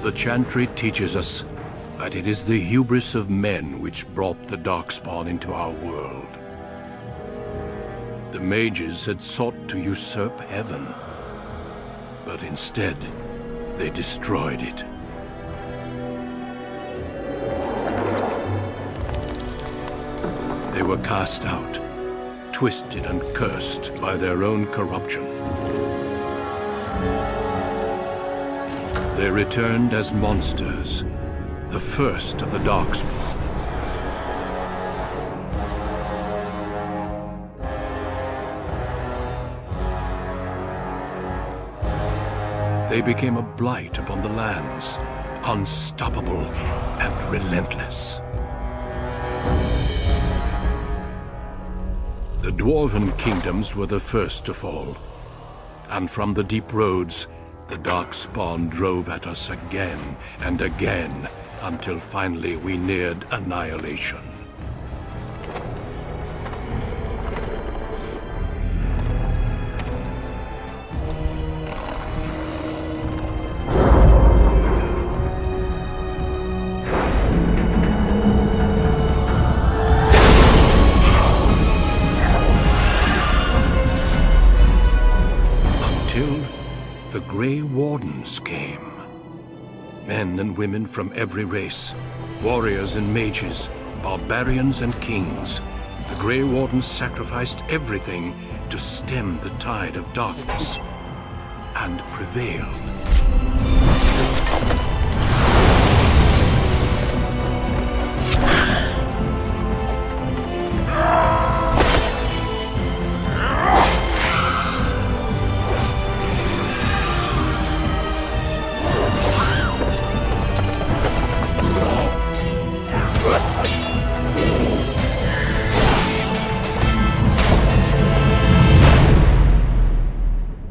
The Chantry teaches us that it is the hubris of men which brought the Darkspawn into our world. The mages had sought to usurp heaven, but instead they destroyed it. They were cast out, twisted and cursed by their own corruption. They returned as monsters, the first of the Darkspawn. They became a blight upon the lands, unstoppable and relentless. The Dwarven kingdoms were the first to fall, and from the deep roads, the Darkspawn drove at us again and again, until finally we neared annihilation. The Grey Wardens came. Men and women from every race, warriors and mages, barbarians and kings. The Grey Wardens sacrificed everything to stem the tide of darkness, and prevailed.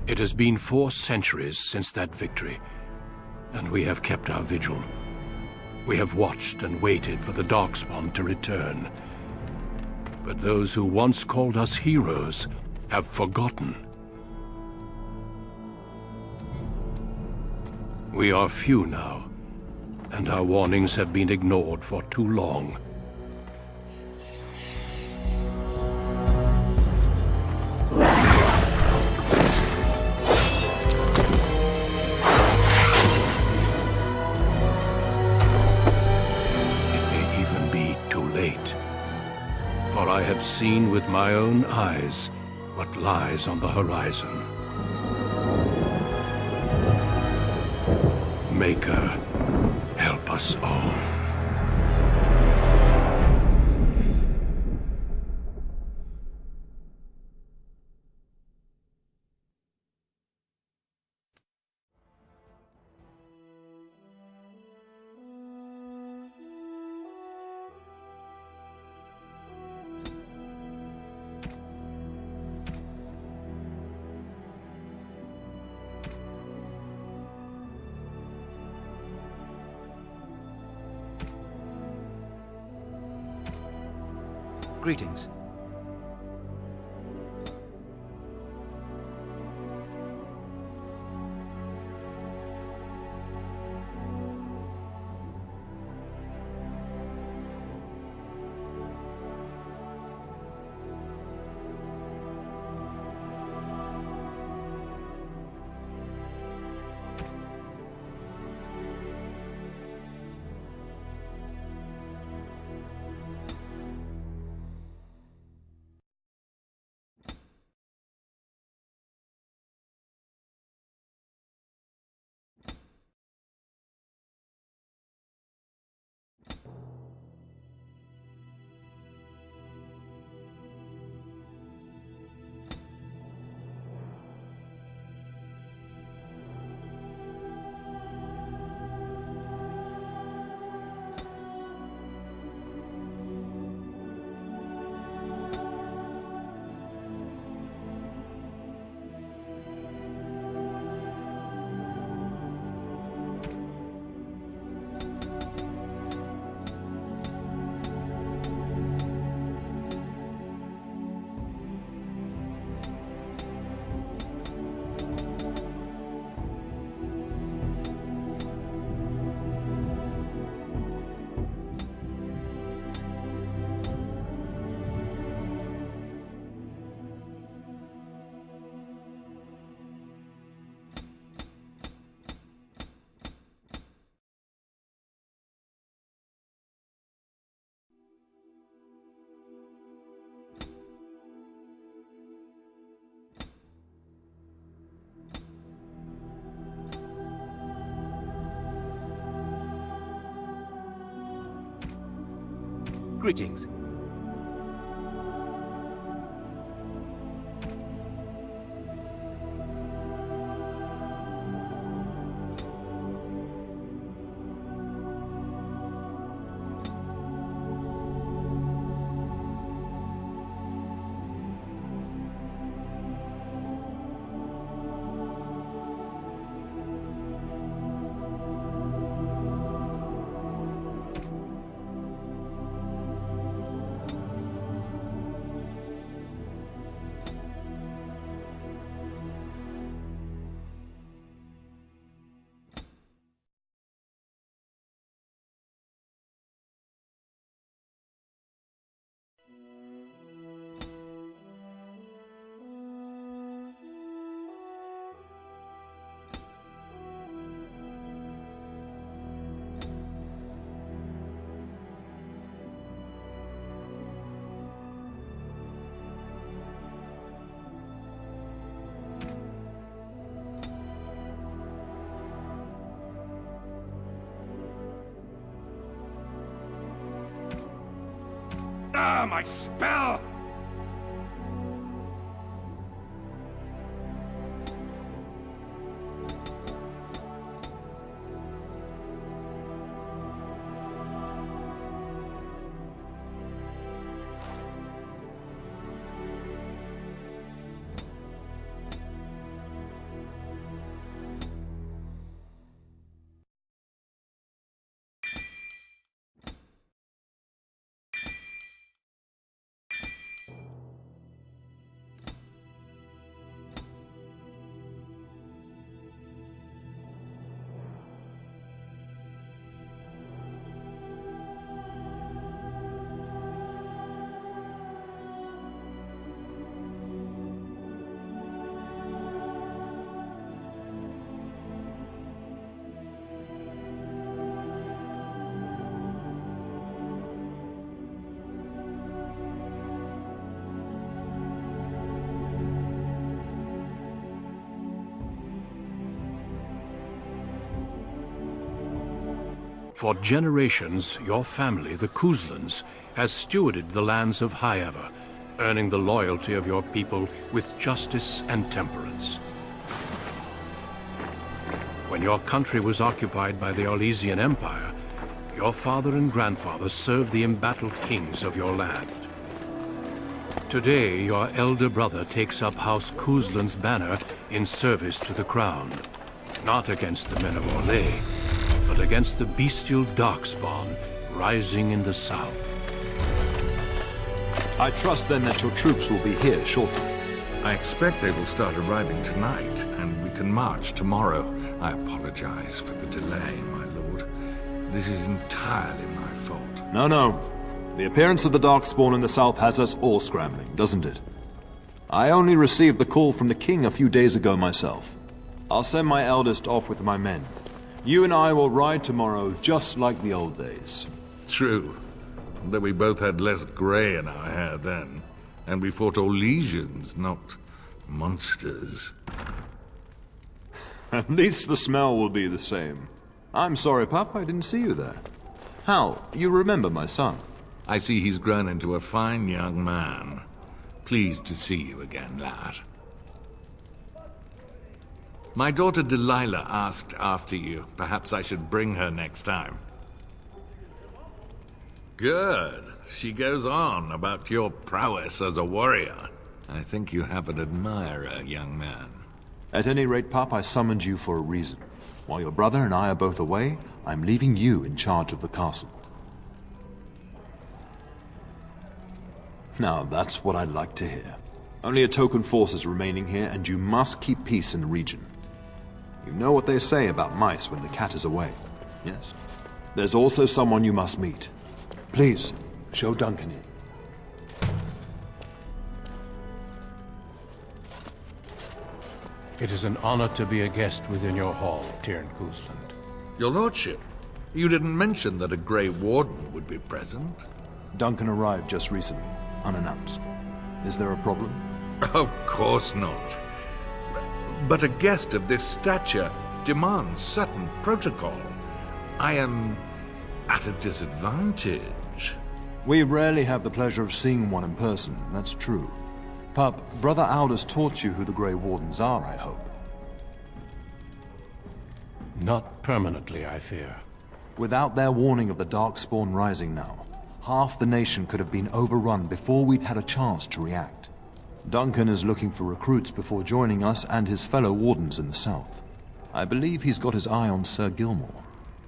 It has been 4 centuries since that victory, and we have kept our vigil. We have watched and waited for the Darkspawn to return. But those who once called us heroes have forgotten. We are few now, and our warnings have been ignored for too long. For I have seen with my own eyes what lies on the horizon. Maker, help us all. Greetings. Greetings. Ah, my spell! For generations, your family, the Kuzlans, has stewarded the lands of Highever, earning the loyalty of your people with justice and temperance. When your country was occupied by the Orlesian Empire, your father and grandfather served the embattled kings of your land. Today, your elder brother takes up House Kuzlan's banner in service to the crown, not against the men of Orlais, but against the bestial darkspawn rising in the south. I trust then that your troops will be here shortly. I expect they will start arriving tonight, and we can march tomorrow. I apologize for the delay, my lord. This is entirely my fault. No. The appearance of the Darkspawn in the south has us all scrambling, doesn't it? I only received the call from the king a few days ago myself. I'll send my eldest off with my men. You and I will ride tomorrow just like the old days. True. Though we both had less grey in our hair then. And we fought Orlesians, not monsters. At least the smell will be the same. I'm sorry, Pup, I didn't see you there. Hal, you remember my son? I see he's grown into a fine young man. Pleased to see you again, lad. My daughter Delilah asked after you. Perhaps I should bring her next time. Good. She goes on about your prowess as a warrior. I think you have an admirer, young man. At any rate, Pup, I summoned you for a reason. While your brother and I are both away, I'm leaving you in charge of the castle. Now, that's what I'd like to hear. Only a token force is remaining here, and you must keep peace in the region. You know what they say about mice when the cat is away, yes? There's also someone you must meet. Please, show Duncan in. It is an honor to be a guest within your hall, Teirn Kuzland. Your lordship, you didn't mention that a Grey Warden would be present. Duncan arrived just recently, unannounced. Is there a problem? Of course not. But a guest of this stature demands certain protocol. I am at a disadvantage. We rarely have the pleasure of seeing one in person, that's true. Pup, Brother Aldous taught you who the Grey Wardens are, I hope. Not permanently, I fear. Without their warning of the Darkspawn rising now, half the nation could have been overrun before we'd had a chance to react. Duncan is looking for recruits before joining us and his fellow Wardens in the south. I believe he's got his eye on Sir Gilmore.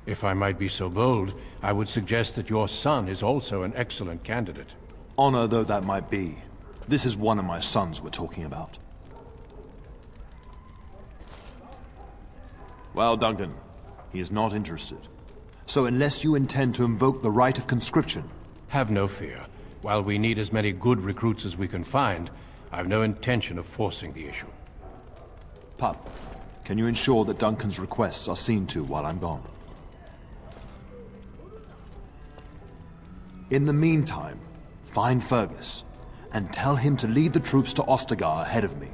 If I might be so bold, I would suggest that your son is also an excellent candidate. Honor though that might be, this is one of my sons we're talking about. Well, Duncan, he is not interested. So unless you intend to invoke the right of conscription... Have no fear. While we need as many good recruits as we can find, I've no intention of forcing the issue. Pup, can you ensure that Duncan's requests are seen to while I'm gone? In the meantime, find Fergus, and tell him to lead the troops to Ostagar ahead of me.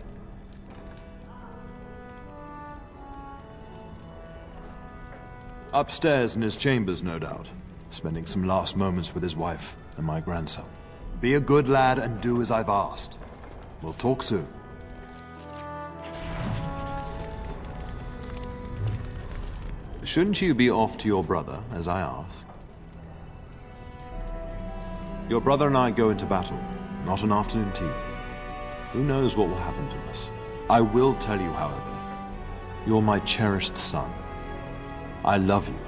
Upstairs in his chambers, no doubt, spending some last moments with his wife and my grandson. Be a good lad and do as I've asked. We'll talk soon. Shouldn't you be off to your brother, as I asked? Your brother and I go into battle, not an afternoon tea. Who knows what will happen to us? I will tell you, however, you're my cherished son. I love you,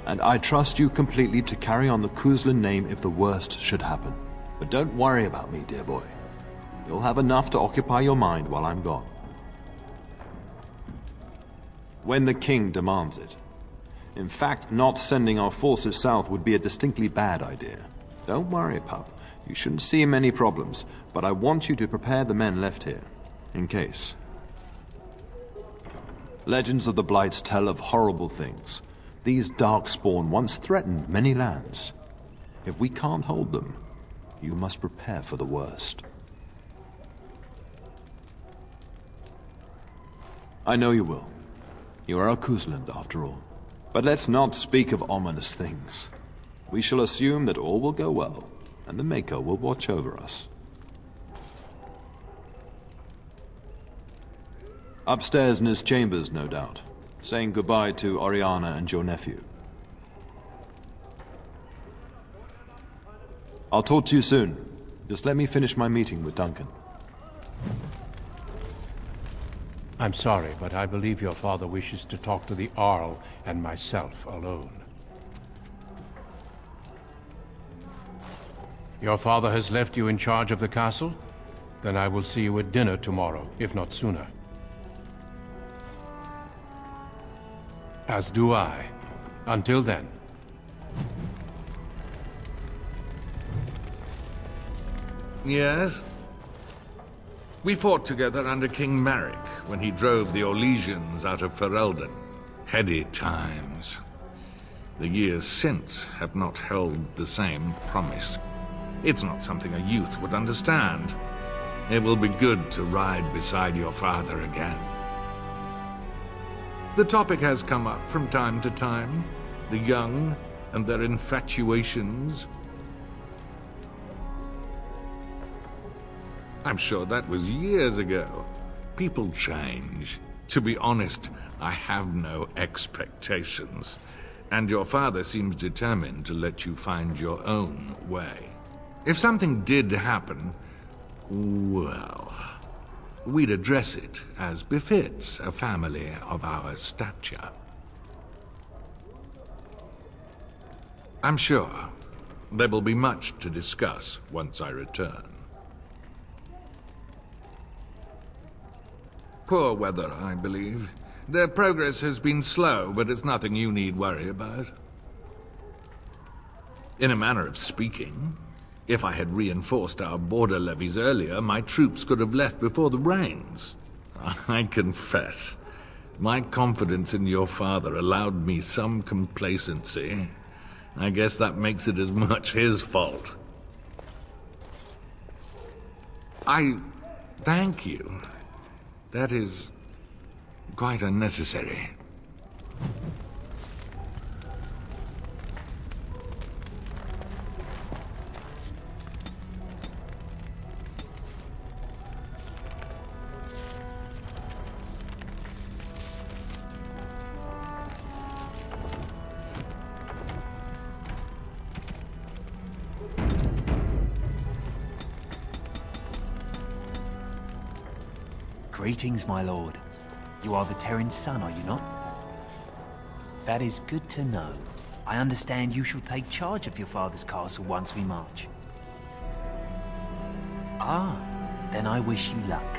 and I trust you completely to carry on the Kuzlin name if the worst should happen. But don't worry about me, dear boy. You'll have enough to occupy your mind while I'm gone. When the king demands it. In fact, not sending our forces south would be a distinctly bad idea. Don't worry, pup. You shouldn't see many problems, but I want you to prepare the men left here, in case. Legends of the Blights tell of horrible things. These Darkspawn once threatened many lands. If we can't hold them, you must prepare for the worst. I know you will. You are a Kuzland, after all. But let's not speak of ominous things. We shall assume that all will go well, and the Maker will watch over us. Upstairs in his chambers, no doubt, saying goodbye to Oriana and your nephew. I'll talk to you soon. Just let me finish my meeting with Duncan. I'm sorry, but I believe your father wishes to talk to the Earl and myself alone. Your father has left you in charge of the castle? Then I will see you at dinner tomorrow, if not sooner. As do I. Until then. Yes? We fought together under King Maric when he drove the Orlesians out of Ferelden. Heady times. The years since have not held the same promise. It's not something a youth would understand. It will be good to ride beside your father again. The topic has come up from time to time. The young and their infatuations. I'm sure that was years ago. People change. To be honest, I have no expectations. And your father seems determined to let you find your own way. If something did happen, well, we'd address it as befits a family of our stature. I'm sure there will be much to discuss once I return. Poor weather, I believe. Their progress has been slow, but it's nothing you need worry about. In a manner of speaking, if I had reinforced our border levies earlier, my troops could have left before the rains. I confess, my confidence in your father allowed me some complacency. I guess that makes it as much his fault. I thank you. That is quite unnecessary. Greetings, my lord. You are the Teirn's son, are you not? That is good to know. I understand you shall take charge of your father's castle once we march. Ah, then I wish you luck.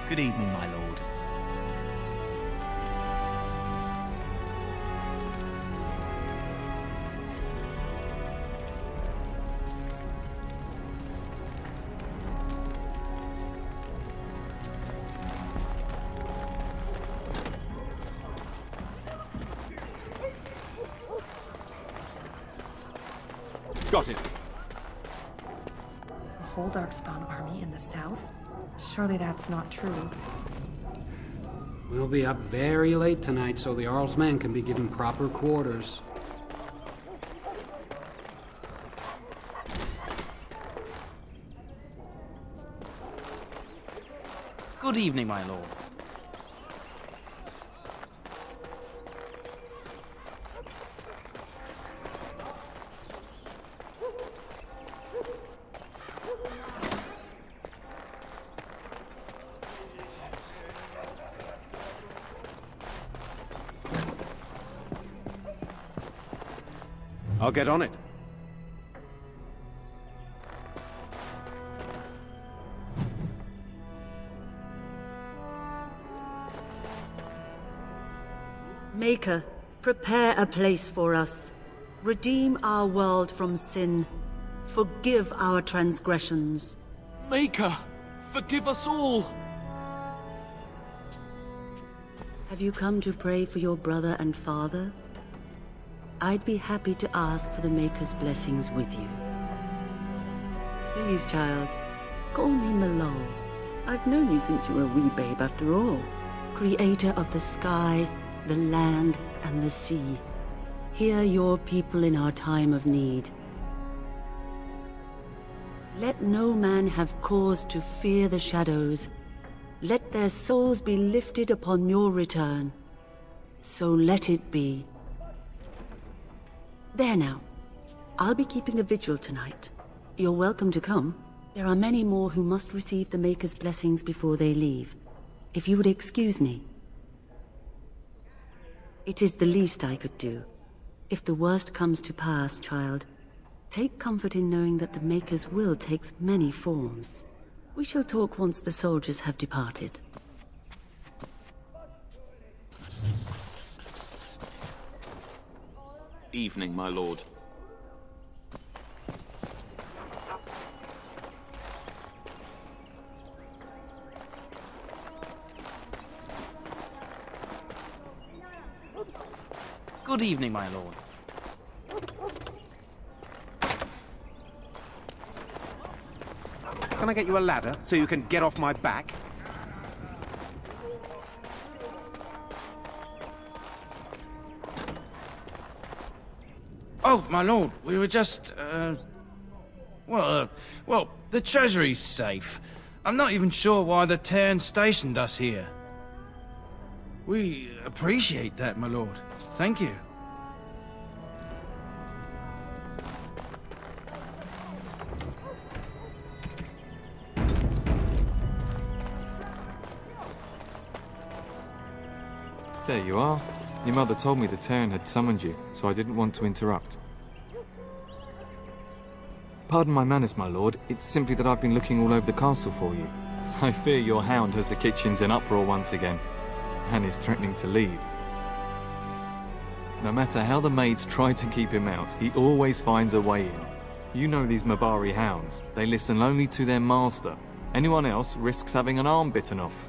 Good evening, my lord. Got it. A whole Darkspawn army in the south? Surely that's not true. We'll be up very late tonight so the Earl's men can be given proper quarters. Good evening, my lord. I'll get on it. Maker, prepare a place for us. Redeem our world from sin. Forgive our transgressions. Maker, forgive us all! Have you come to pray for your brother and father? I'd be happy to ask for the Maker's blessings with you. Please, child, call me Mirillis. I've known you since you were a wee babe after all. Creator of the sky, the land, and the sea. Hear your people in our time of need. Let no man have cause to fear the shadows. Let their souls be lifted upon your return. So let it be. There now. I'll be keeping a vigil tonight. You're welcome to come. There are many more who must receive the Maker's blessings before they leave. If you would excuse me. It is the least I could do. If the worst comes to pass, child, take comfort in knowing that the Maker's will takes many forms. We shall talk once the soldiers have departed. Evening, my lord. Good evening, my lord. Can I get you a ladder so you can get off my back? Oh, my lord, we were just, well, the treasury's safe. I'm not even sure why the Teirn stationed us here. We appreciate that, my lord. Thank you. There you are. Your mother told me the Teirn had summoned you, so I didn't want to interrupt. Pardon my manners, my lord. It's simply that I've been looking all over the castle for you. I fear your hound has the kitchens in uproar once again, and is threatening to leave. No matter how the maids try to keep him out, he always finds a way in. You know these Mabari hounds. They listen only to their master. Anyone else risks having an arm bitten off.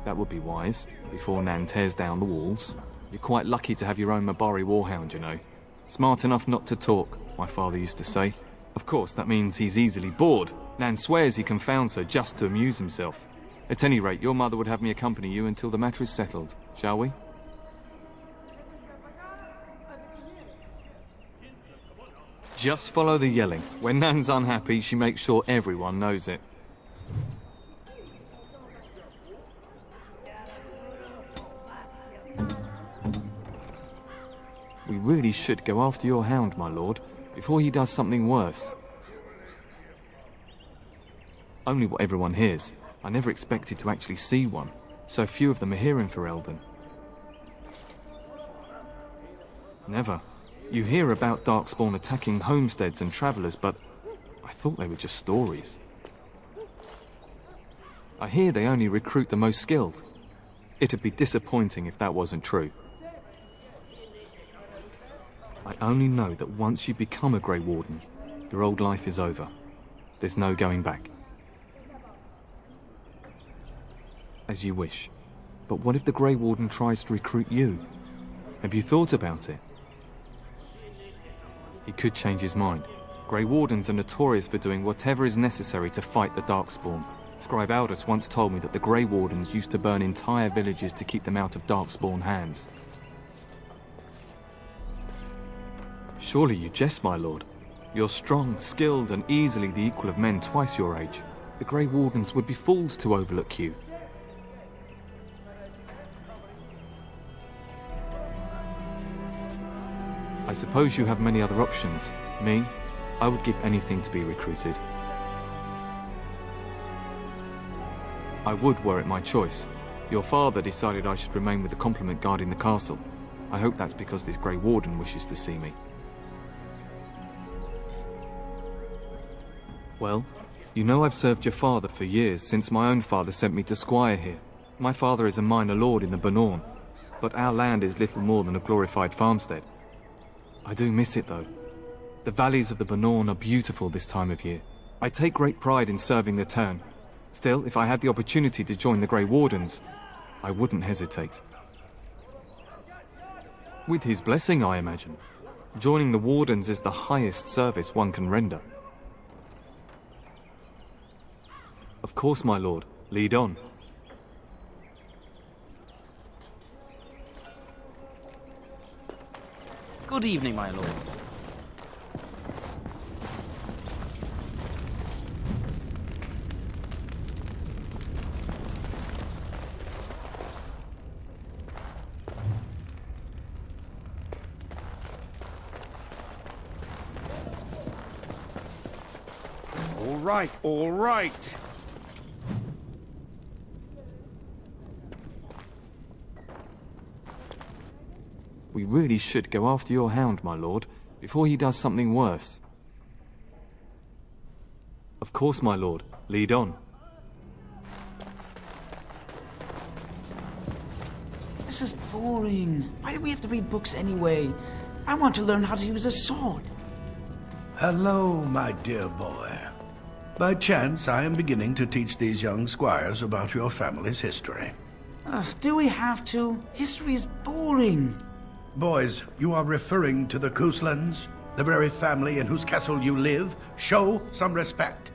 That would be wise, before Nan tears down the walls. You're quite lucky to have your own Mabari warhound, you know. Smart enough not to talk, my father used to say. Of course, that means he's easily bored. Nan swears he confounds her just to amuse himself. At any rate, your mother would have me accompany you until the matter is settled, shall we? Just follow the yelling. When Nan's unhappy, she makes sure everyone knows it. We really should go after your hound, my lord, before he does something worse. Only what everyone hears. I never expected to actually see one. So few of them are here in Ferelden. Never. You hear about Darkspawn attacking homesteads and travelers, but I thought they were just stories. I hear they only recruit the most skilled. It'd be disappointing if that wasn't true. I only know that once you become a Grey Warden, your old life is over. There's no going back. As you wish. But what if the Grey Warden tries to recruit you? Have you thought about it? He could change his mind. Grey Wardens are notorious for doing whatever is necessary to fight the Darkspawn. Scribe Aldous once told me that the Grey Wardens used to burn entire villages to keep them out of Darkspawn hands. Surely you jest, my lord. You're strong, skilled, and easily the equal of men twice your age. The Grey Wardens would be fools to overlook you. I suppose you have many other options. Me? I would give anything to be recruited. I would were it my choice. Your father decided I should remain with the complement guarding the castle. I hope that's because this Grey Warden wishes to see me. Well, you know I've served your father for years, since my own father sent me to squire here. My father is a minor lord in the Bannorn, but our land is little more than a glorified farmstead. I do miss it, though. The valleys of the Bannorn are beautiful this time of year. I take great pride in serving the Teirn. Still, if I had the opportunity to join the Grey Wardens, I wouldn't hesitate. With his blessing, I imagine. Joining the Wardens is the highest service one can render. Of course, my lord. Lead on. Good evening, my lord. All right, all right. We really should go after your hound, my lord, before he does something worse. Of course, my lord. Lead on. This is boring. Why do we have to read books anyway? I want to learn how to use a sword. Hello, my dear boy. By chance, I am beginning to teach these young squires about your family's history. Do we have to? History is boring. Boys, you are referring to the Couslands, the very family in whose castle you live. Show some respect.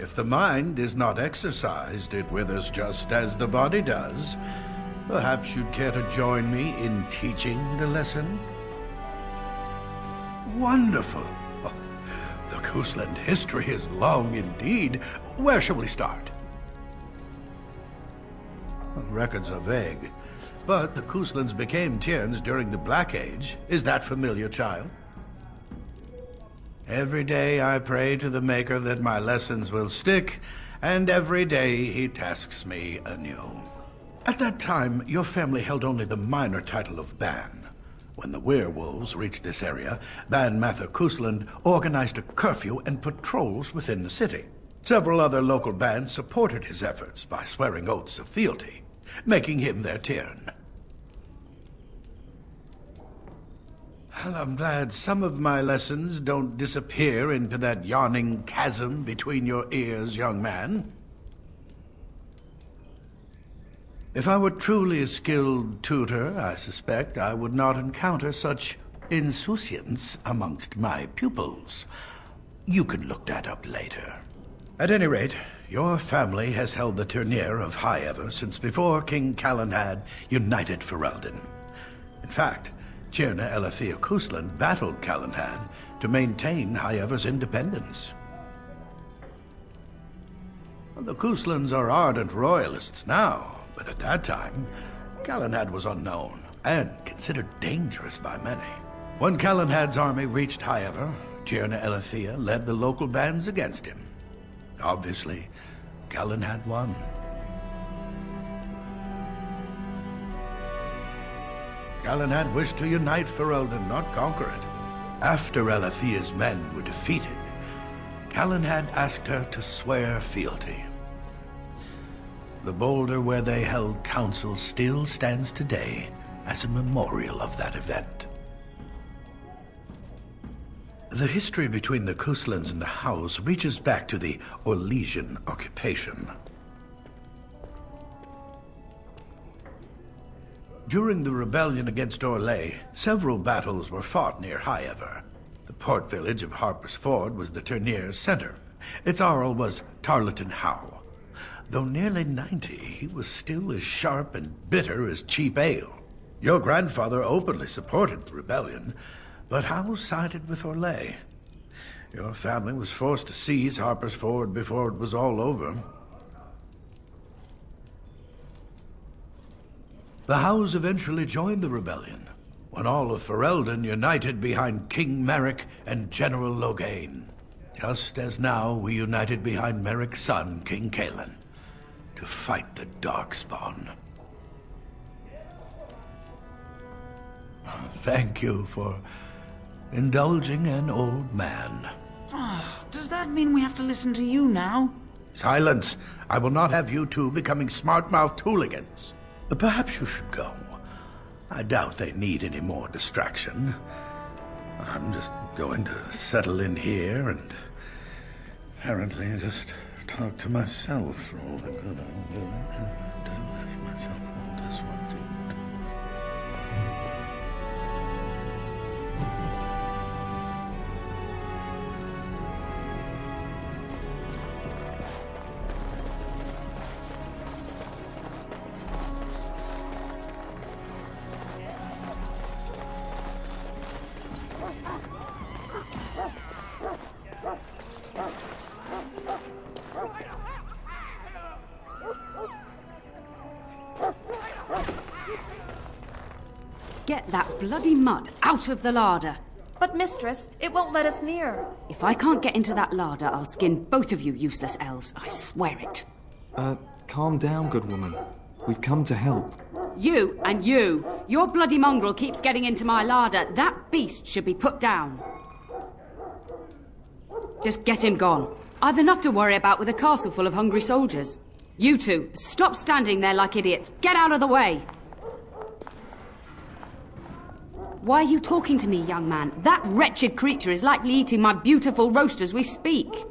If the mind is not exercised, it withers just as the body does. Perhaps you'd care to join me in teaching the lesson? Wonderful. Oh, the Cousland history is long indeed. Where shall we start? Records are vague. But the Couslands became Teirns during the Black Age. Is that familiar, child? Every day I pray to the Maker that my lessons will stick, and every day he tasks me anew. At that time, your family held only the minor title of Ban. When the werewolves reached this area, Ban Mather Cousland organized a curfew and patrols within the city. Several other local bands supported his efforts by swearing oaths of fealty, making him their Teirn. Well, I'm glad some of my lessons don't disappear into that yawning chasm between your ears, young man. If I were truly a skilled tutor, I suspect I would not encounter such insouciance amongst my pupils. You can look that up later. At any rate, your family has held the Tournure of High Ever since before King Callan had united Ferelden. In fact, Tierna Elethea Cousland battled Callahan to maintain High Ever's independence. The Couslands are ardent royalists now, but at that time, Callahan was unknown and considered dangerous by many. When Callahan's army reached High Ever, Teirn led the local bands against him. Obviously, Galahad won. Galahad wished to unite Ferelden, not conquer it. After Alethea's men were defeated, Galahad asked her to swear fealty. The boulder where they held council still stands today as a memorial of that event. The history between the Kuslands and the House reaches back to the Orlesian occupation. During the rebellion against Orlais, several battles were fought near Highever. The port village of Harper's Ford was the Turnier's center. Its Arl was Tarleton Howe. Though nearly 90, he was still as sharp and bitter as cheap ale. Your grandfather openly supported the rebellion, but Howe sided with Orlais. Your family was forced to seize Harper's Ford before it was all over. The Howes eventually joined the rebellion, when all of Ferelden united behind King Merrick and General Lohgain, just as now we united behind Merrick's son, King Cailan, to fight the Darkspawn. Thank you for indulging an old man. Oh, does that mean we have to listen to you now? Silence! I will not have you two becoming smart-mouthed hooligans. Perhaps you should go. I doubt they need any more distraction. I'm just going to settle in here and apparently just talk to myself for all the good I'm doing and don't let myself all disrupted. Get that bloody mutt out of the larder. But mistress, it won't let us near. If I can't get into that larder, I'll skin both of you useless elves. I swear it. Calm down, good woman. We've come to help. You and you. Your bloody mongrel keeps getting into my larder. That beast should be put down. Just get him gone. I've enough to worry about with a castle full of hungry soldiers. You two, stop standing there like idiots. Get out of the way. Why are you talking to me, young man? That wretched creature is likely eating my beautiful roast as we speak.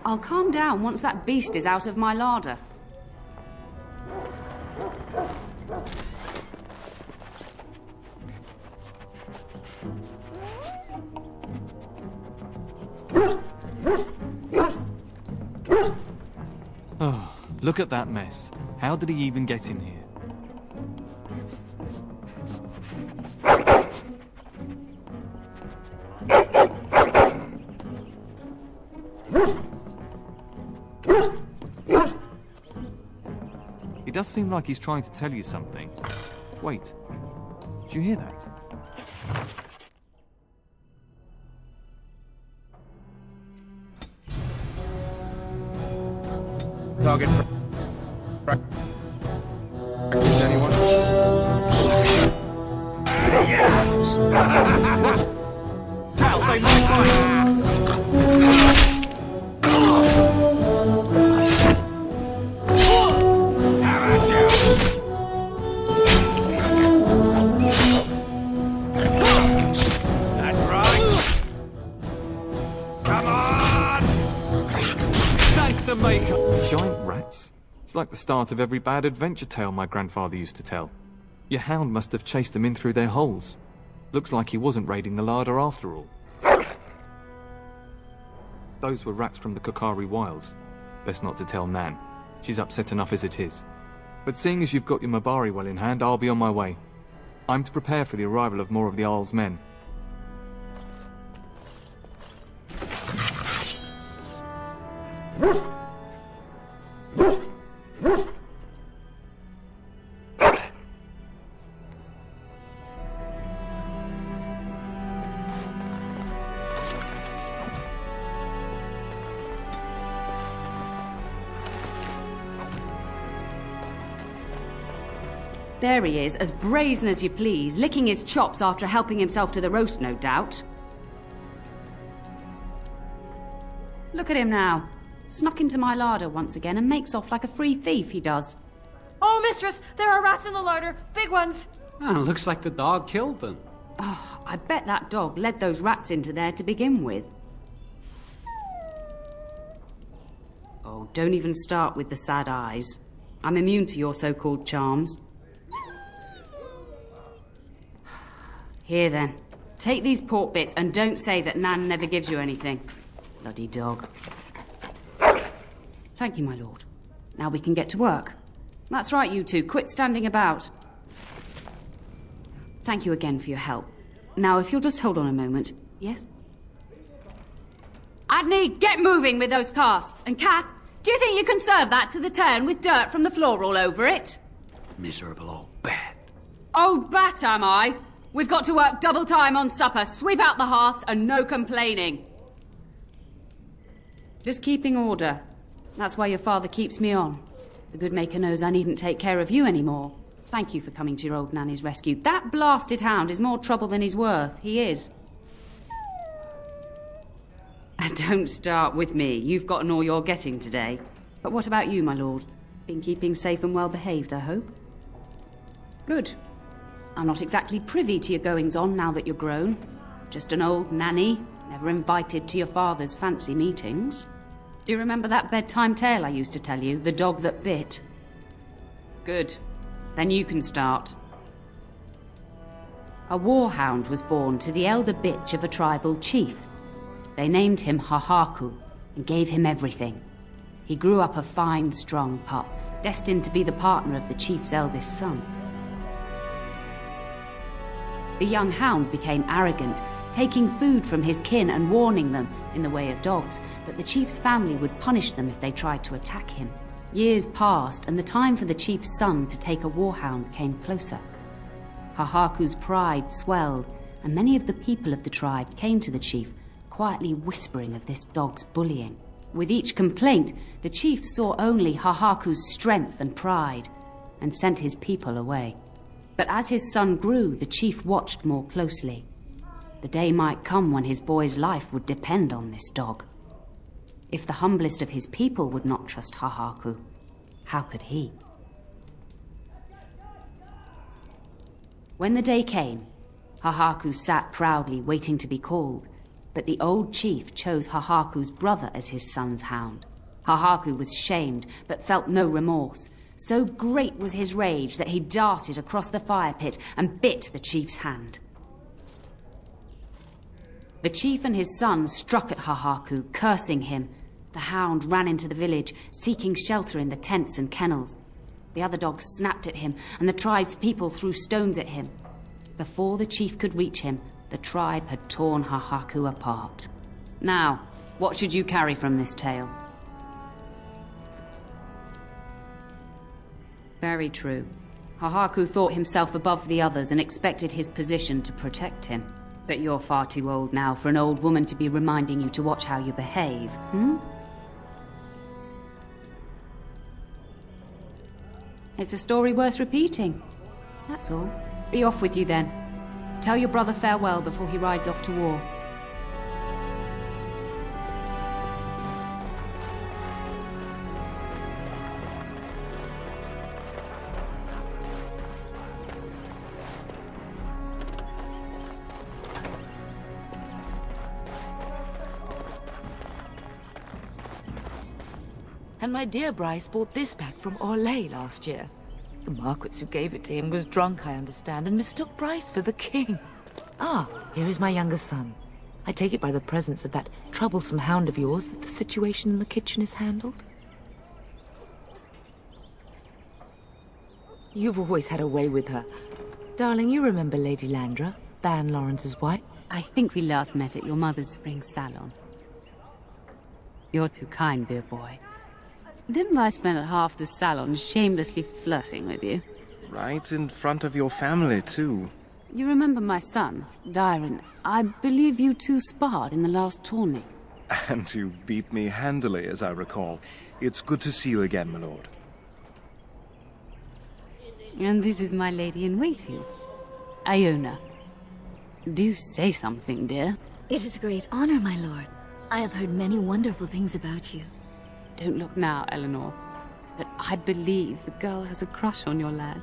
I'll calm down once that beast is out of my larder. Oh, look at that mess. How did he even get in here? He does seem like he's trying to tell you something. Wait, did you hear that? Target practice, anyone? Hell, they might fight! That's right! Come on! Thank the maker! Giant rats? It's like the start of every bad adventure tale my grandfather used to tell. Your hound must have chased them in through their holes. Looks like he wasn't raiding the larder after all. Those were rats from the Kokari Wilds. Best not to tell Nan. She's upset enough as it is. But seeing as you've got your Mabari well in hand, I'll be on my way. I'm to prepare for the arrival of more of the I'll's men. There he is, as brazen as you please, licking his chops after helping himself to the roast, no doubt. Look at him now. Snuck into my larder once again and makes off like a free thief, he does. Oh, mistress! There are rats in the larder! Big ones! Looks like the dog killed them. Oh, I bet that dog led those rats into there to begin with. Oh, don't even start with the sad eyes. I'm immune to your so-called charms. Here then, take these pork bits and don't say that Nan never gives you anything. Bloody dog. Thank you, my lord. Now we can get to work. That's right, you two. Quit standing about. Thank you again for your help. Now, if you'll just hold on a moment. Yes? Adney, get moving with those casts. And Kath, do you think you can serve that to the Teirn with dirt from the floor all over it? Miserable old bat. Old bat, am I? We've got to work double time on supper, sweep out the hearths, and no complaining. Just keeping order. That's why your father keeps me on. The good maker knows I needn't take care of you anymore. Thank you for coming to your old nanny's rescue. That blasted hound is more trouble than he's worth. He is. And don't start with me. You've gotten all you're getting today. But what about you, my lord? Been keeping safe and well behaved, I hope? Good. I'm not exactly privy to your goings-on now that you're grown. Just an old nanny, never invited to your father's fancy meetings. Do you remember that bedtime tale I used to tell you, the dog that bit? Good. Then you can start. A warhound was born to the elder bitch of a tribal chief. They named him Hahaku and gave him everything. He grew up a fine, strong pup, destined to be the partner of the chief's eldest son. The young hound became arrogant, taking food from his kin and warning them, in the way of dogs, that the chief's family would punish them if they tried to attack him. Years passed, and the time for the chief's son to take a warhound came closer. Hahaku's pride swelled, and many of the people of the tribe came to the chief, quietly whispering of this dog's bullying. With each complaint, the chief saw only Hahaku's strength and pride, and sent his people away. But as his son grew, the chief watched more closely. The day might come when his boy's life would depend on this dog. If the humblest of his people would not trust Hahaku, how could he? When the day came, Hahaku sat proudly waiting to be called, but the old chief chose Hahaku's brother as his son's hound. Hahaku was shamed, but felt no remorse. So great was his rage that he darted across the fire pit and bit the chief's hand. The chief and his son struck at Hahaku, cursing him. The hound ran into the village, seeking shelter in the tents and kennels. The other dogs snapped at him, and the tribe's people threw stones at him. Before the chief could reach him, the tribe had torn Hahaku apart. Now, what should you carry from this tale? Very true. Hahaku thought himself above the others and expected his position to protect him. But you're far too old now for an old woman to be reminding you to watch how you behave, It's a story worth repeating. That's all. Be off with you then. Tell your brother farewell before he rides off to war. And my dear Bryce bought this back from Orlais last year. The Marquis who gave it to him was drunk, I understand, and mistook Bryce for the king. Ah, here is my younger son. I take it by the presence of that troublesome hound of yours that the situation in the kitchen is handled? You've always had a way with her. Darling, you remember Lady Landra, Ban Lawrence's wife? I think we last met at your mother's spring salon. You're too kind, dear boy. Didn't I spend half the salon shamelessly flirting with you? Right in front of your family, too. You remember my son, Teirn. I believe you two sparred in the last tourney. And you beat me handily, as I recall. It's good to see you again, my lord. And this is my lady-in-waiting, Iona. Do say something, dear. It is a great honor, my lord. I have heard many wonderful things about you. Don't look now, Eleanor. But I believe the girl has a crush on your lad.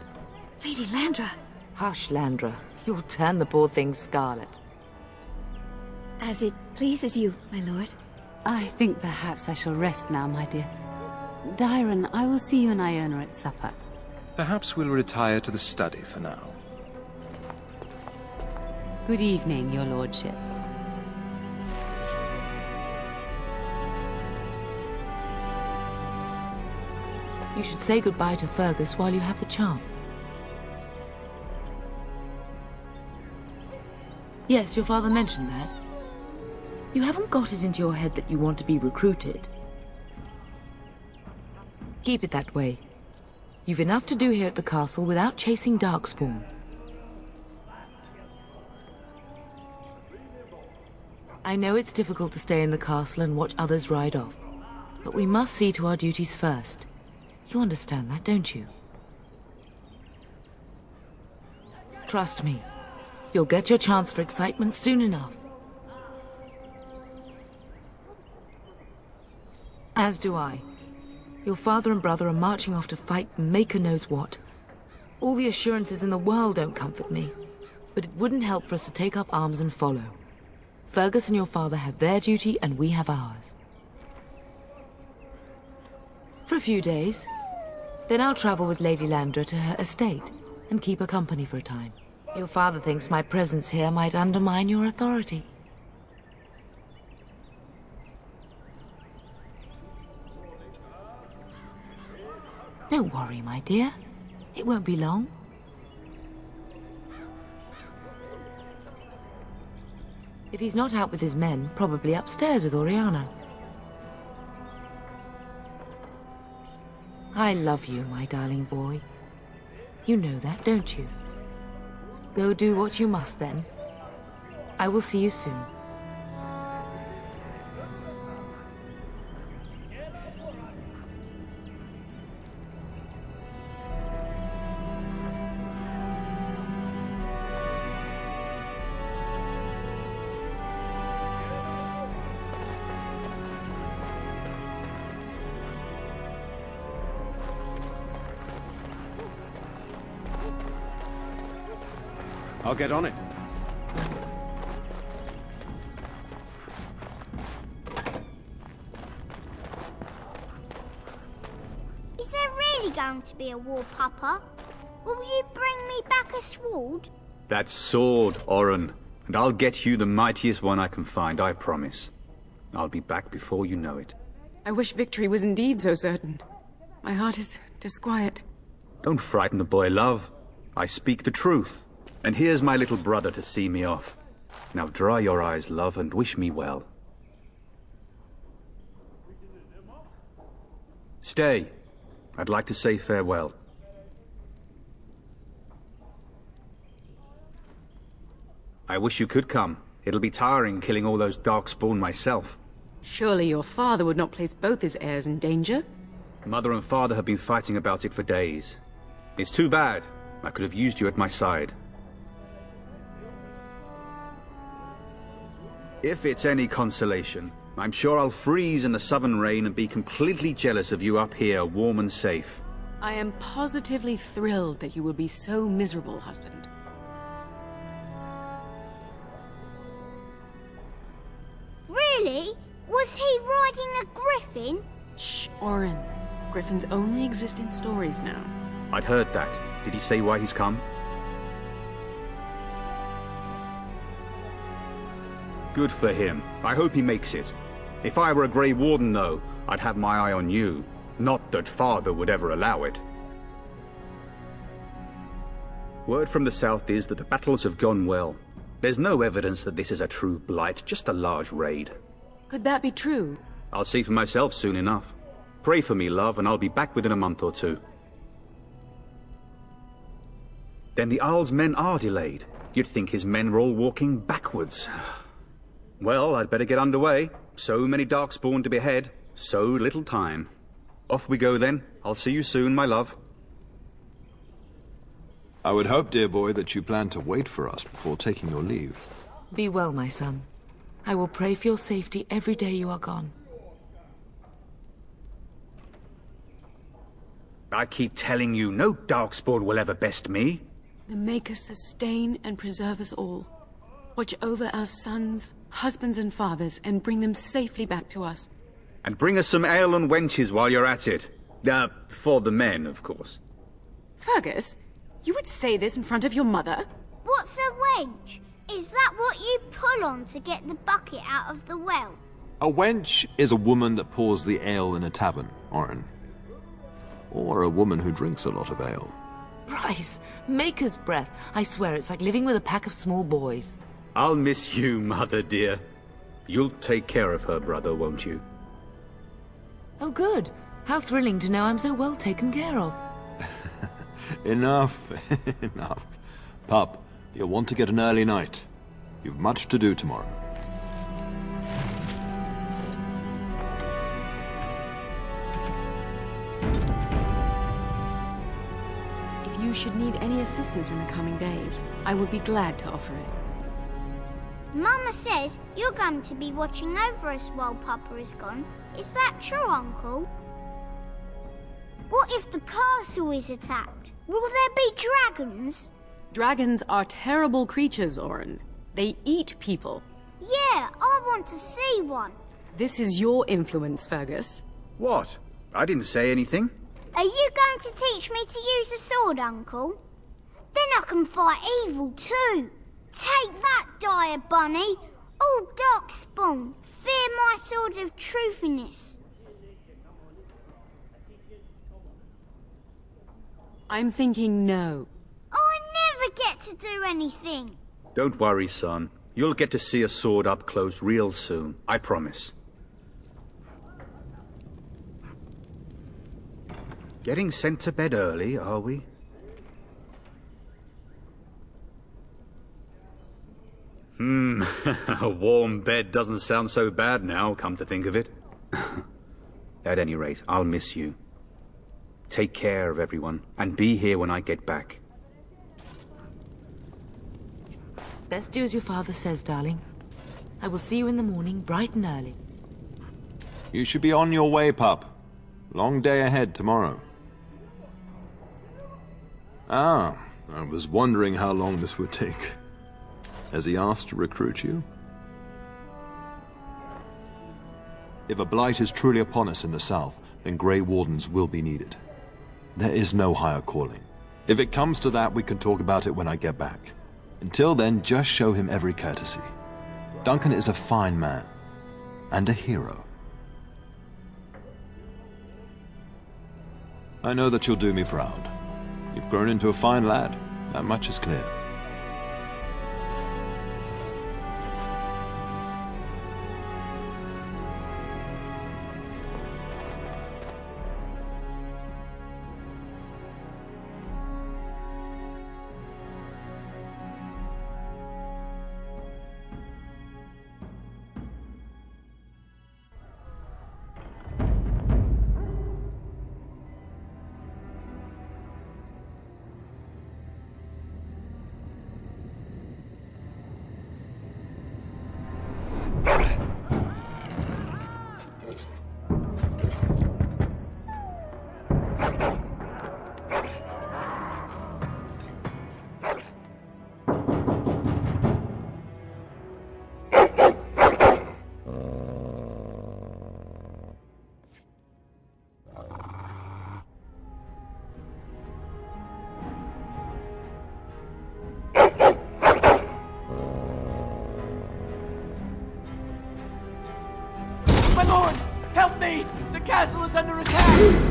Lady Landra! Hush, Landra. You'll turn the poor thing scarlet. As it pleases you, my lord. I think perhaps I shall rest now, my dear. Teirn, I will see you and Iona at supper. Perhaps we'll retire to the study for now. Good evening, your lordship. You should say goodbye to Fergus while you have the chance. Yes, your father mentioned that. You haven't got it into your head that you want to be recruited. Keep it that way. You've enough to do here at the castle without chasing Darkspawn. I know it's difficult to stay in the castle and watch others ride off, but we must see to our duties first. You understand that, don't you? Trust me. You'll get your chance for excitement soon enough. As do I. Your father and brother are marching off to fight Maker knows what. All the assurances in the world don't comfort me, but it wouldn't help for us to take up arms and follow. Fergus and your father have their duty and we have ours. For a few days. Then I'll travel with Lady Landra to her estate and keep her company for a time. Your father thinks my presence here might undermine your authority. Don't worry, my dear. It won't be long. If he's not out with his men, probably upstairs with Oriana. I love you, my darling boy. You know that, don't you? Go do what you must, then. I will see you soon. I'll get on it. Is there really going to be a war, Papa? Will you bring me back a sword? That sword, Oren. And I'll get you the mightiest one I can find, I promise. I'll be back before you know it. I wish victory was indeed so certain. My heart is disquiet. Don't frighten the boy, love. I speak the truth. And here's my little brother to see me off. Now dry your eyes, love, and wish me well. Stay. I'd like to say farewell. I wish you could come. It'll be tiring killing all those Darkspawn myself. Surely your father would not place both his heirs in danger? Mother and father have been fighting about it for days. It's too bad. I could have used you at my side. If it's any consolation, I'm sure I'll freeze in the southern rain and be completely jealous of you up here, warm and safe. I am positively thrilled that you will be so miserable, husband. Really? Was he riding a griffin? Shh, Oren. Griffins only exist in stories now. I'd heard that. Did he say why he's come? Good for him. I hope he makes it. If I were a Grey Warden, though, I'd have my eye on you. Not that father would ever allow it. Word from the south is that the battles have gone well. There's no evidence that this is a true blight, just a large raid. Could that be true? I'll see for myself soon enough. Pray for me, love, and I'll be back within a month or two. Then the I'll's men are delayed. You'd think his men were all walking backwards. Well, I'd better get underway. So many Darkspawn to behead, so little time. Off we go then. I'll see you soon, my love. I would hope, dear boy, that you plan to wait for us before taking your leave. Be well, my son. I will pray for your safety every day you are gone. I keep telling you, no Darkspawn will ever best me. The Maker sustain and preserve us all. Watch over our sons, husbands and fathers, and bring them safely back to us. And bring us some ale and wenches while you're at it. For the men, of course. Fergus, you would say this in front of your mother? What's a wench? Is that what you pull on to get the bucket out of the well? A wench is a woman that pours the ale in a tavern, Orin. Or a woman who drinks a lot of ale. Bryce, Maker's breath. I swear it's like living with a pack of small boys. I'll miss you, Mother dear. You'll take care of her, brother, won't you? Oh, good. How thrilling to know I'm so well taken care of. Enough, enough. Pup, you'll want to get an early night. You've much to do tomorrow. If you should need any assistance in the coming days, I would be glad to offer it. Mama says you're going to be watching over us while Papa is gone. Is that true, Uncle? What if the castle is attacked? Will there be dragons? Dragons are terrible creatures, Orin. They eat people. Yeah, I want to see one. This is your influence, Fergus. What? I didn't say anything. Are you going to teach me to use a sword, Uncle? Then I can fight evil too. Take that, dire bunny. All Darkspawn, fear my sword of truthiness. I'm thinking no. I never get to do anything. Don't worry, son. You'll get to see a sword up close real soon. I promise. Getting sent to bed early, are we? A warm bed doesn't sound so bad now, come to think of it. At any rate, I'll miss you. Take care of everyone, and be here when I get back. Best do as your father says, darling. I will see you in the morning, bright and early. You should be on your way, pup. Long day ahead tomorrow. Ah, I was wondering how long this would take. Has he asked to recruit you? If a blight is truly upon us in the south, then Grey Wardens will be needed. There is no higher calling. If it comes to that, we can talk about it when I get back. Until then, just show him every courtesy. Duncan is a fine man. And a hero. I know that you'll do me proud. You've grown into a fine lad. That much is clear. My lord! Help me! The castle is under attack!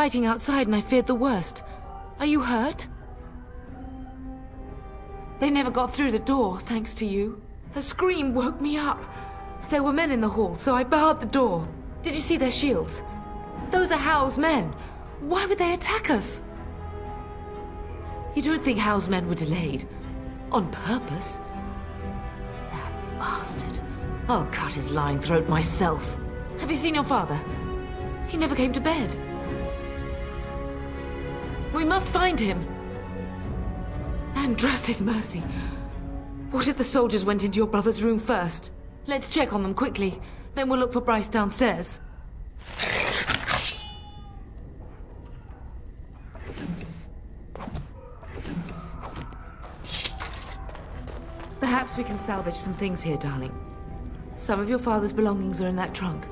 fighting outside and I feared the worst. Are you hurt? They never got through the door, thanks to you. The scream woke me up. There were men in the hall, so I barred the door. Did you see their shields? Those are Howe's men. Why would they attack us? You don't think Howe's men were delayed? On purpose? That bastard. I'll cut his lying throat myself. Have you seen your father? He never came to bed. We must find him. And trust his mercy. What if the soldiers went into your brother's room first? Let's check on them quickly. Then we'll look for Bryce downstairs. Perhaps we can salvage some things here, darling. Some of your father's belongings are in that trunk.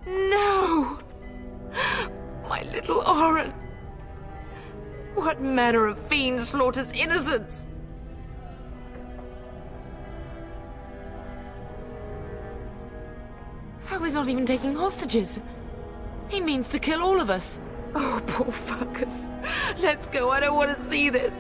No! My little Oren! What manner of fiend slaughters innocents? How is not even taking hostages? He means to kill all of us. Oh, poor fuckers. Let's go, I don't want to see this.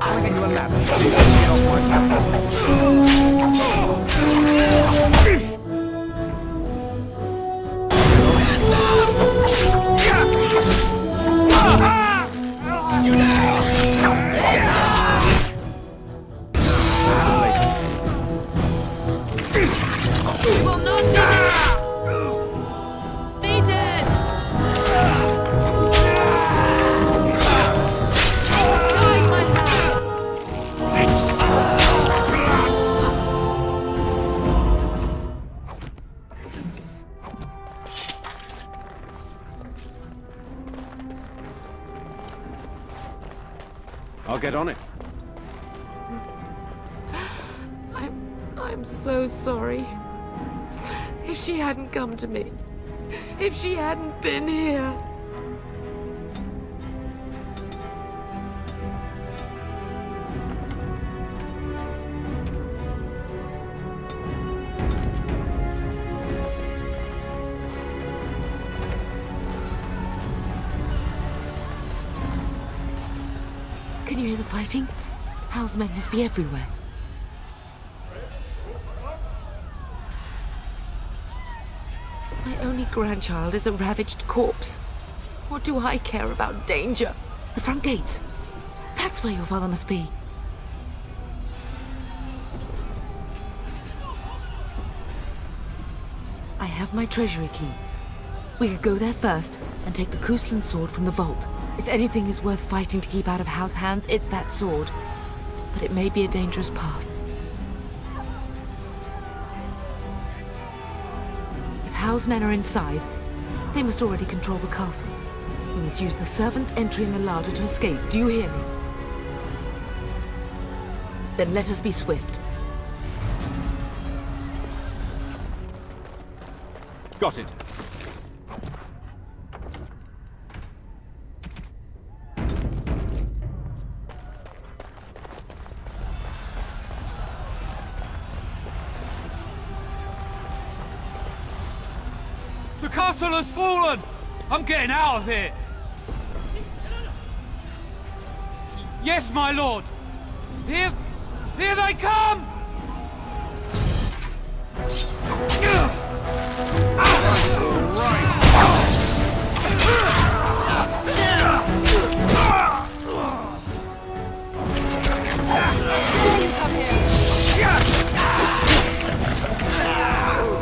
I'll get you a ladder. Get off my We will not be defeated! Guide my hand! I'll get on it. I'm so sorry. If she hadn't come to me, if she hadn't been here. Can you hear the fighting? Howe's men must be everywhere. My only grandchild is a ravaged corpse. What do I care about danger? The front gates. That's where your father must be. I have my treasury key. We could go there first and take the Kuslan sword from the vault. If anything is worth fighting to keep out of Howe's hands, it's that sword. But it may be a dangerous path. If Howe's men are inside, they must already control the castle. We must use the servants' entry in the larder to escape. Do you hear me? Then let us be swift. Got it. The castle has fallen! I'm getting out of here! Yes, my lord! Here they come!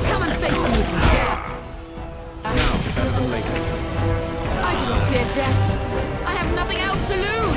Come and face me if you dare! I do not fear death. I have nothing else to lose.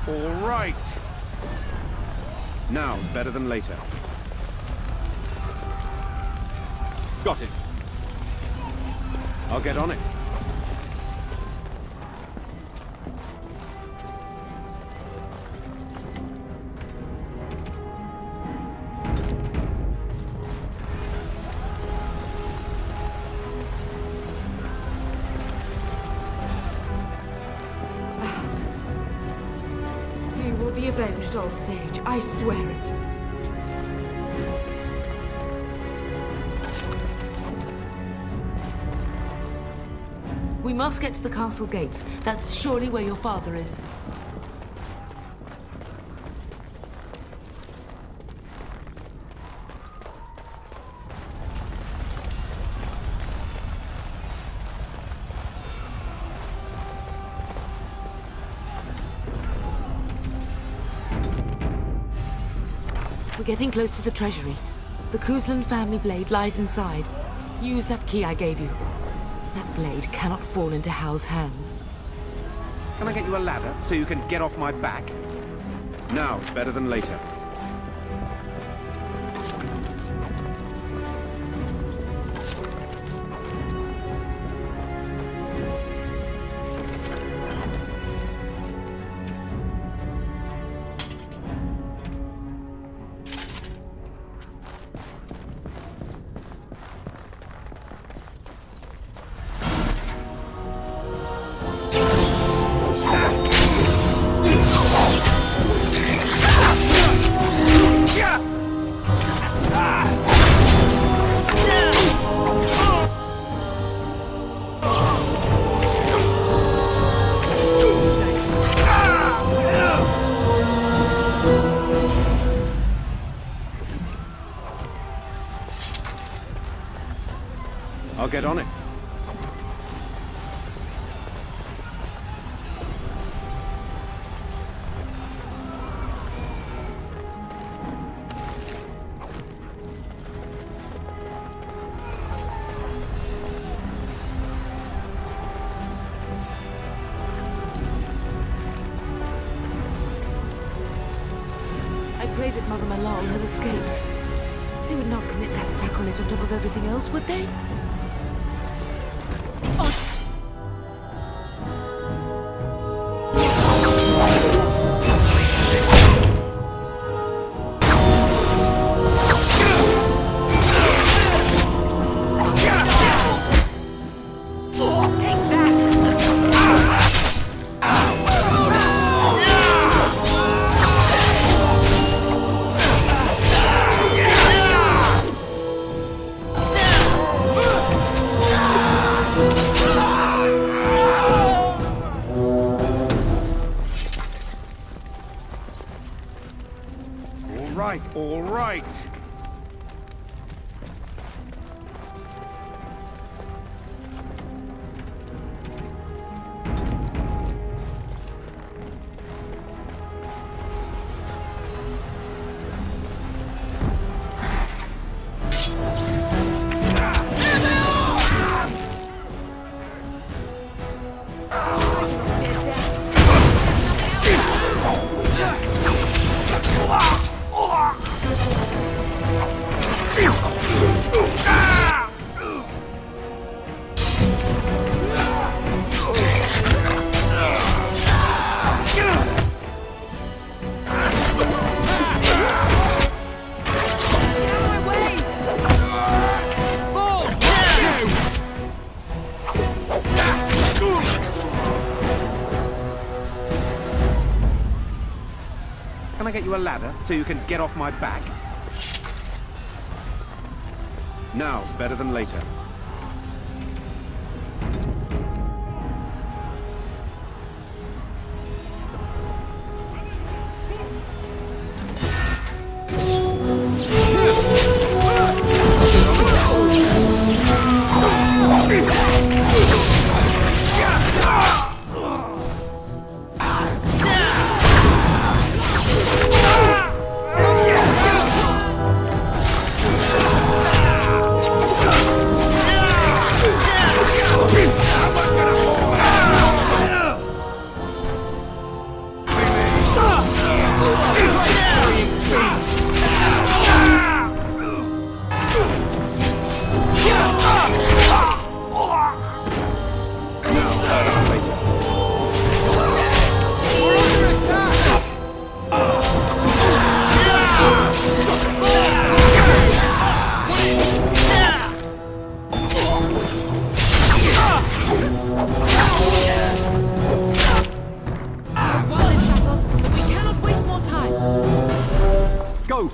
All right. Now's better than later. Got it. I'll get on it. Avenged, old sage. I swear it. We must get to the castle gates. That's surely where your father is. We're getting close to the treasury. The Kuzlan family blade lies inside. Use that key I gave you. That blade cannot fall into Hal's hands. Can I get you a ladder so you can get off my back? Now's better than later. I'll get on it. I pray that Mother Malal has escaped. They would not commit that sacrilege on top of everything else, would they? All right. Can I get you a ladder so you can get off my back? Now's better than later.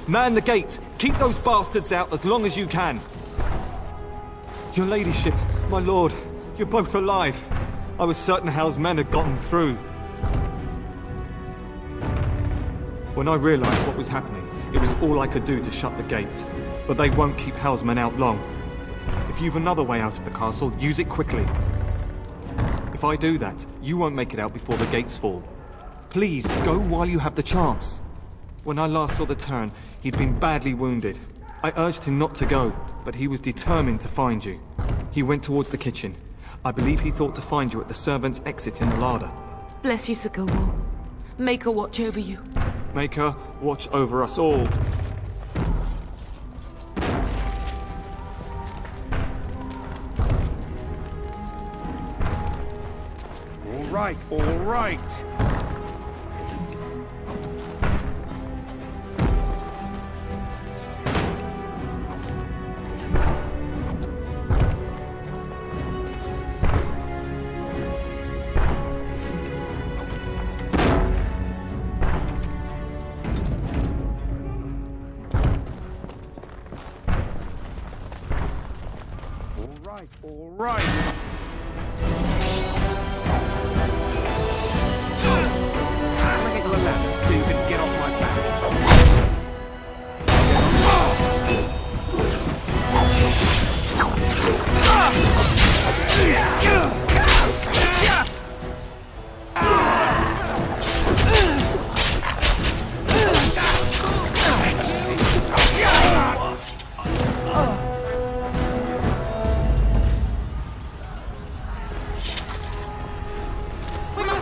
Man the gate! Keep those bastards out as long as you can! Your ladyship, my lord, you're both alive. I was certain Hal's men had gotten through. When I realized what was happening, it was all I could do to shut the gates. But they won't keep Hal's men out long. If you've another way out of the castle, use it quickly. If I do that, you won't make it out before the gates fall. Please, go while you have the chance. When I last saw the Teirn, he'd been badly wounded. I urged him not to go, but he was determined to find you. He went towards the kitchen. I believe he thought to find you at the servants' exit in the larder. Bless you, Sir Gilmore. Make her watch over you. Make her watch over us all. All right, all right. All right. Can I get you a ladder so you can get off my back?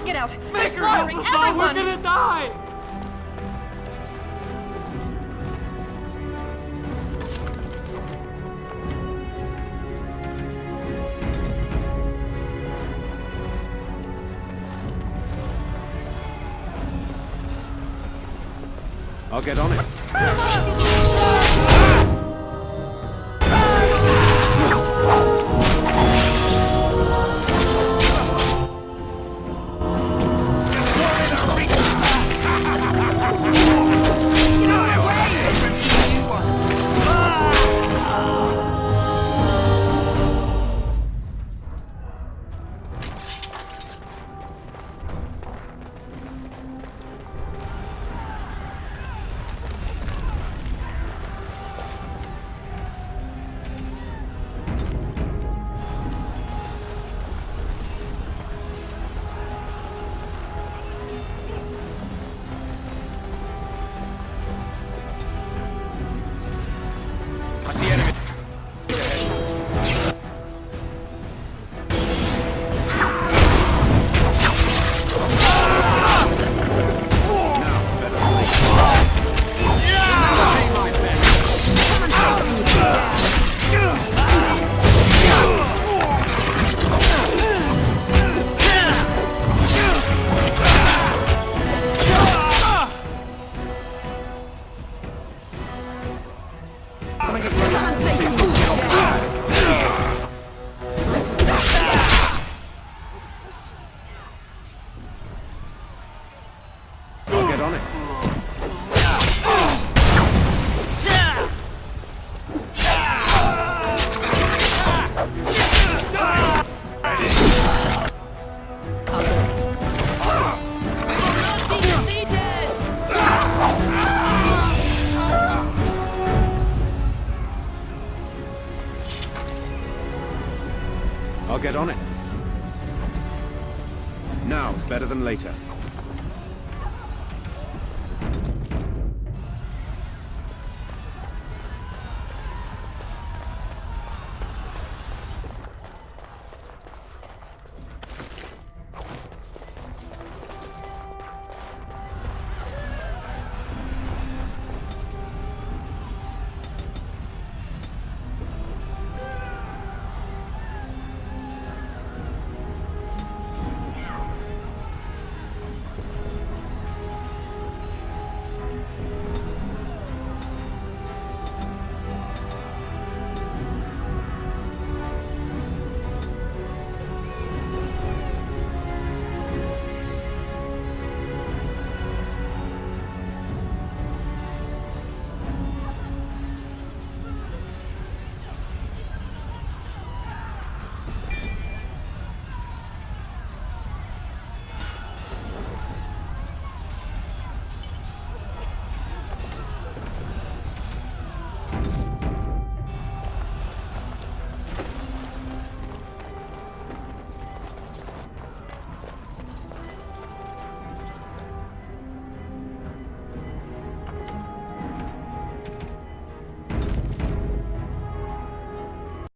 Get out! They're slaughtering everyone! We're gonna die! I'll get on it. get on it. Now's better than later.